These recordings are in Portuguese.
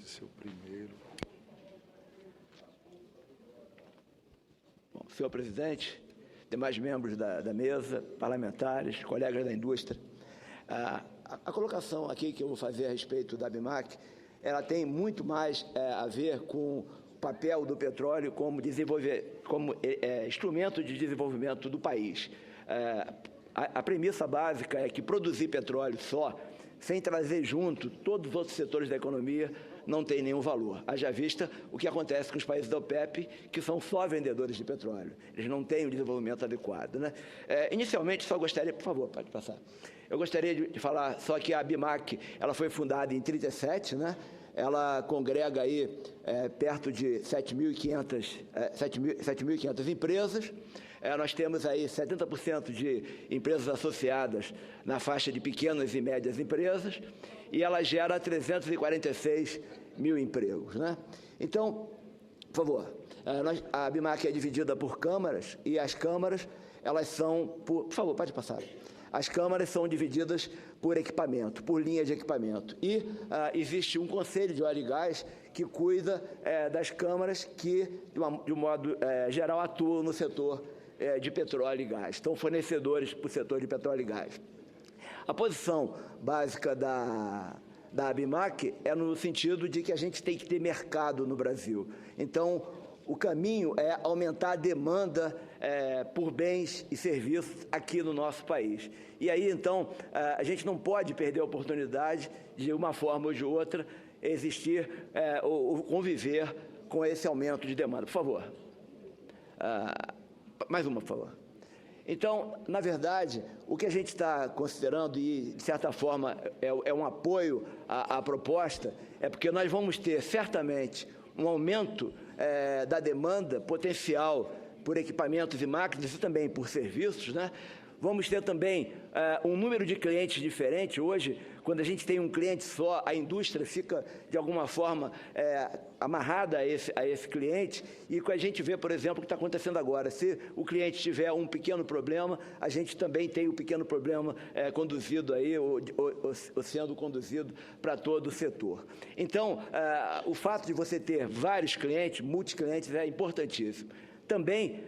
seu primeiro. Bom, senhor presidente, demais membros da mesa, parlamentares, colegas da indústria, a colocação aqui que eu vou fazer a respeito da ABIMAQ, ela tem muito mais a ver com o papel do petróleo como instrumento de desenvolvimento do país. A premissa básica é que produzir petróleo só, sem trazer junto todos os outros setores da economia, não tem nenhum valor. Haja vista o que acontece com os países da OPEP, que são só vendedores de petróleo. Eles não têm o desenvolvimento adequado, né? Inicialmente, só gostaria... Por favor, pode passar. Eu gostaria de falar só que a ABIMAQ, ela foi fundada em 1937, né? Ela congrega aí perto de 7.500 empresas. Nós temos aí 70% de empresas associadas na faixa de pequenas e médias empresas, e ela gera 346 mil empregos, né? Então, por favor, a ABIMAQ é dividida por câmaras, e as câmaras, elas são... Por favor, pode passar. As câmaras são divididas por equipamento, por linha de equipamento. E existe um conselho de óleo e gás que cuida das câmaras que, de um modo geral, atuam no setor de petróleo e gás. Então, fornecedores para o setor de petróleo e gás. A posição básica da ABIMAQ é no sentido de que a gente tem que ter mercado no Brasil. Então, o caminho é aumentar a demanda por bens e serviços aqui no nosso país. E aí, então, a gente não pode perder a oportunidade de uma forma ou de outra existir ou conviver com esse aumento de demanda. Por favor. Mais uma, por favor. Então, na verdade, o que a gente está considerando, e de certa forma é um apoio à proposta, é porque nós vamos ter certamente um aumento da demanda potencial por equipamentos e máquinas e também por serviços, né? Vamos ter também um número de clientes diferente. Hoje, quando a gente tem um cliente só, a indústria fica, de alguma forma, amarrada a esse cliente. E a gente vê, por exemplo, o que está acontecendo agora. Se o cliente tiver um pequeno problema, a gente também tem o pequeno problema conduzido aí, ou sendo conduzido para todo o setor. Então, o fato de você ter vários clientes, multiclientes, é importantíssimo. Também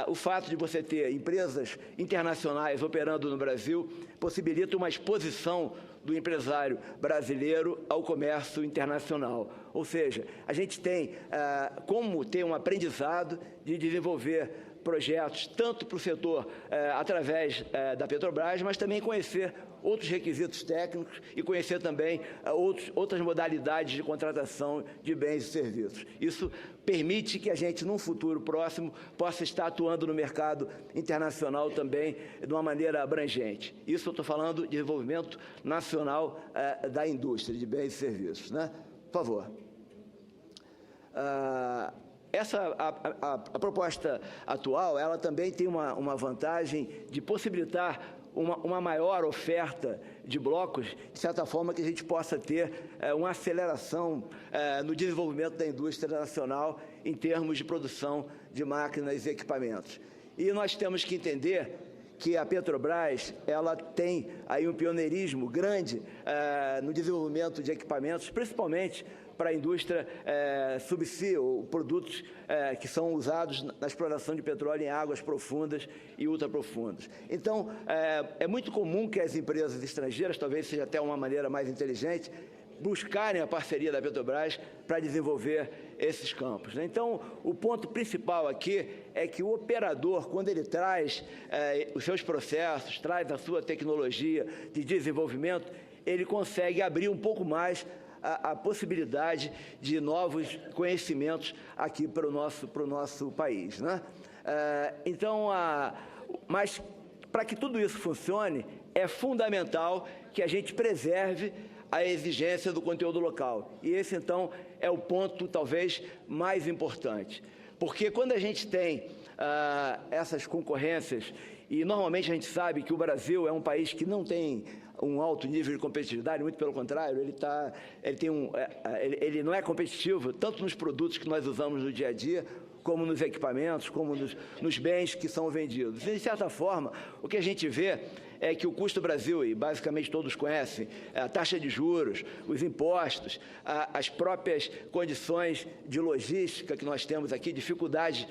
o fato de você ter empresas internacionais operando no Brasil possibilita uma exposição do empresário brasileiro ao comércio internacional. Ou seja, a gente tem como ter um aprendizado de desenvolver projetos tanto para o setor através da Petrobras, mas também conhecer outros requisitos técnicos e conhecer também outras modalidades de contratação de bens e serviços. Isso permite que a gente, num futuro próximo, possa estar atuando no mercado internacional também de uma maneira abrangente. Isso eu estou falando de desenvolvimento nacional da indústria de bens e serviços, né? Por favor. A proposta atual, ela também tem uma vantagem de possibilitar uma maior oferta de blocos, de certa forma que a gente possa ter uma aceleração no desenvolvimento da indústria nacional em termos de produção de máquinas e equipamentos. E nós temos que entender que a Petrobras, ela tem aí um pioneirismo grande no desenvolvimento de equipamentos, principalmente para a indústria subsea, ou produtos que são usados na exploração de petróleo em águas profundas e ultraprofundas. Então, é muito comum que as empresas estrangeiras, talvez seja até uma maneira mais inteligente, buscarem a parceria da Petrobras para desenvolver esses campos, né? Então, o ponto principal aqui é que o operador, quando ele traz os seus processos, traz a sua tecnologia de desenvolvimento, ele consegue abrir um pouco mais a possibilidade de novos conhecimentos aqui para o nosso país, né? Então, mas para que tudo isso funcione, é fundamental que a gente preserve a exigência do conteúdo local. E esse, então, é o ponto, talvez, mais importante. Porque quando a gente tem essas concorrências, e normalmente a gente sabe que o Brasil é um país que não tem um alto nível de competitividade, muito pelo contrário, ele não é competitivo tanto nos produtos que nós usamos no dia a dia, como nos equipamentos, como nos bens que são vendidos. E, de certa forma, o que a gente vê é que o custo do Brasil, e basicamente todos conhecem, a taxa de juros, os impostos, as próprias condições de logística que nós temos aqui, dificuldades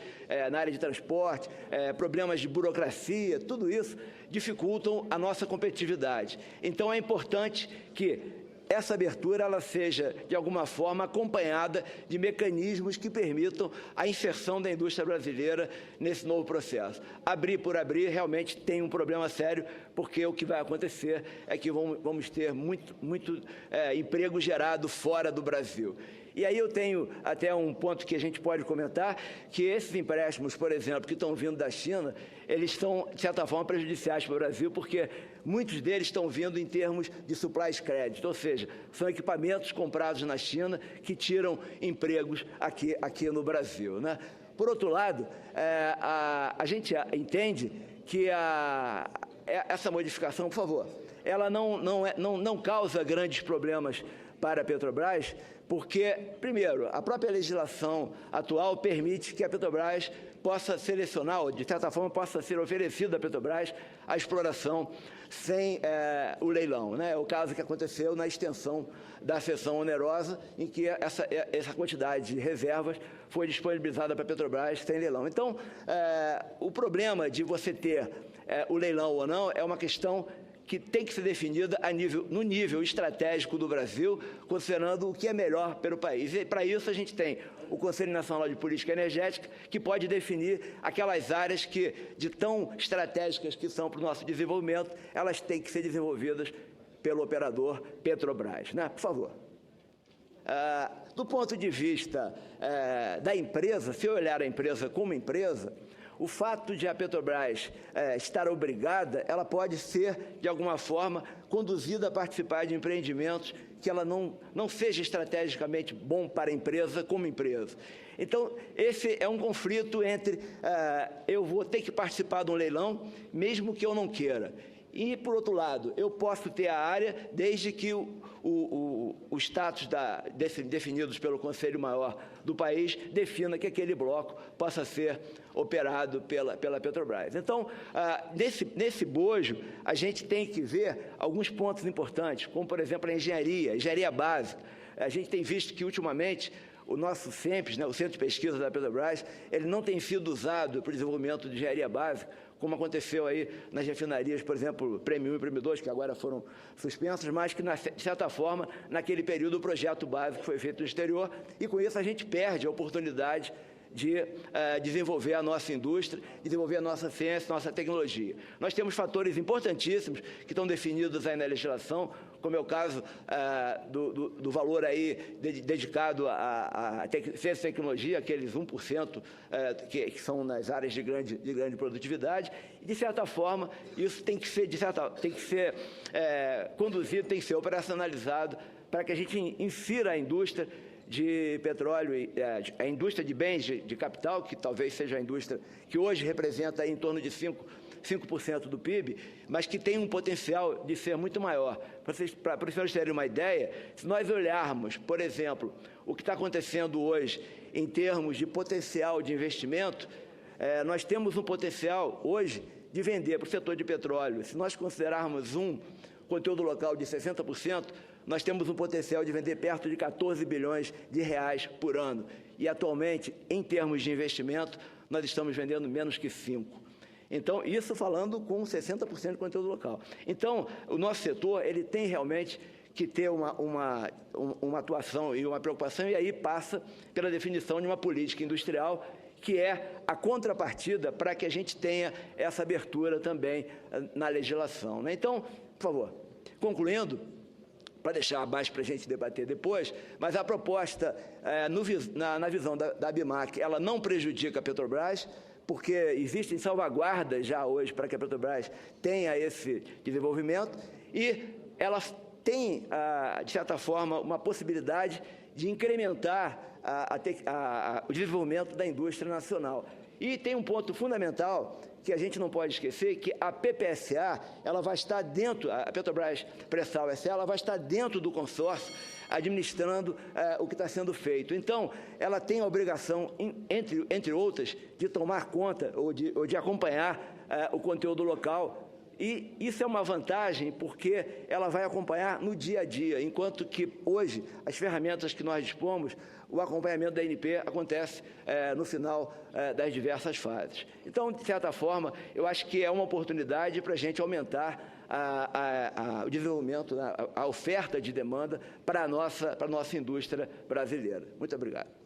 na área de transporte, problemas de burocracia, tudo isso dificultam a nossa competitividade. Então, é importante que essa abertura ela seja, de alguma forma, acompanhada de mecanismos que permitam a inserção da indústria brasileira nesse novo processo. Abrir por abrir realmente tem um problema sério, porque o que vai acontecer é que vamos ter muito emprego gerado fora do Brasil. E aí eu tenho até um ponto que a gente pode comentar, que esses empréstimos, por exemplo, que estão vindo da China, eles estão, de certa forma, prejudiciais para o Brasil, porque muitos deles estão vindo em termos de supply credit, ou seja, são equipamentos comprados na China que tiram empregos aqui no Brasil, né? Por outro lado, a gente entende que essa modificação, por favor, ela não causa grandes problemas para a Petrobras, porque, primeiro, a própria legislação atual permite que a Petrobras possa selecionar, ou de certa forma possa ser oferecida à Petrobras a exploração sem o leilão, né? É o caso que aconteceu na extensão da cessão onerosa, em que essa quantidade de reservas foi disponibilizada para a Petrobras sem leilão. Então, o problema de você ter o leilão ou não é uma questão que tem que ser definida no nível estratégico do Brasil, considerando o que é melhor para o país. E, para isso, a gente tem o Conselho Nacional de Política Energética, que pode definir aquelas áreas que, de tão estratégicas que são para o nosso desenvolvimento, elas têm que ser desenvolvidas pelo operador Petrobras, né? Por favor. Do ponto de vista da empresa, se eu olhar a empresa como empresa, o fato de a Petrobras estar obrigada, ela pode ser, de alguma forma, conduzida a participar de empreendimentos que ela não seja estrategicamente bom para a empresa como empresa. Então, esse é um conflito entre eu vou ter que participar de um leilão, mesmo que eu não queira. E, por outro lado, eu posso ter a área desde que o status definidos pelo Conselho Maior do país defina que aquele bloco possa ser operado pela Petrobras. Então, nesse bojo, a gente tem que ver alguns pontos importantes, como, por exemplo, a engenharia básica. A gente tem visto que, ultimamente, o nosso CENPES, né, o Centro de Pesquisa da Petrobras, ele não tem sido usado para o desenvolvimento de engenharia básica, como aconteceu aí nas refinarias, por exemplo, Prêmio 1 e Prêmio 2, que agora foram suspensas, mas que, de certa forma, naquele período, o projeto básico foi feito no exterior, e com isso a gente perde a oportunidade de desenvolver a nossa indústria, desenvolver a nossa ciência, nossa tecnologia. Nós temos fatores importantíssimos que estão definidos aí na legislação, como é o caso do valor aí dedicado à ciência e tecnologia, aqueles 1% que são nas áreas de grande produtividade, e, de certa forma, isso tem que ser, conduzido, tem que ser operacionalizado para que a gente insira a indústria de petróleo, a indústria de bens de capital, que talvez seja a indústria que hoje representa aí em torno de 5% do PIB, mas que tem um potencial de ser muito maior. Para os senhores terem uma ideia, se nós olharmos, por exemplo, o que está acontecendo hoje em termos de potencial de investimento, nós temos um potencial hoje de vender para o setor de petróleo. Se nós considerarmos um conteúdo local de 60%, nós temos um potencial de vender perto de 14 bilhões de reais por ano. E, atualmente, em termos de investimento, nós estamos vendendo menos que 5. Então, isso falando com 60% de conteúdo local. Então, o nosso setor, ele tem realmente que ter uma atuação e uma preocupação, e aí passa pela definição de uma política industrial, que é a contrapartida para que a gente tenha essa abertura também na legislação, né? Então, por favor, concluindo, para deixar abaixo para a gente debater depois, mas a proposta, na visão da ABIMAQ, ela não prejudica a Petrobras, porque existem salvaguardas já hoje para que a Petrobras tenha esse desenvolvimento, e ela tem, de certa forma, uma possibilidade de incrementar o desenvolvimento da indústria nacional. E tem um ponto fundamental que a gente não pode esquecer, que a PPSA, ela vai estar dentro, a Petrobras Pré-Sal S.A., ela vai estar dentro do consórcio administrando o que está sendo feito. Então, ela tem a obrigação, entre outras, de tomar conta ou de acompanhar o conteúdo local. E isso é uma vantagem porque ela vai acompanhar no dia a dia, enquanto que hoje as ferramentas que nós dispomos, o acompanhamento da ANP acontece no final das diversas fases. Então, de certa forma, eu acho que é uma oportunidade para a gente aumentar o desenvolvimento, a oferta de demanda para a nossa indústria brasileira. Muito obrigado.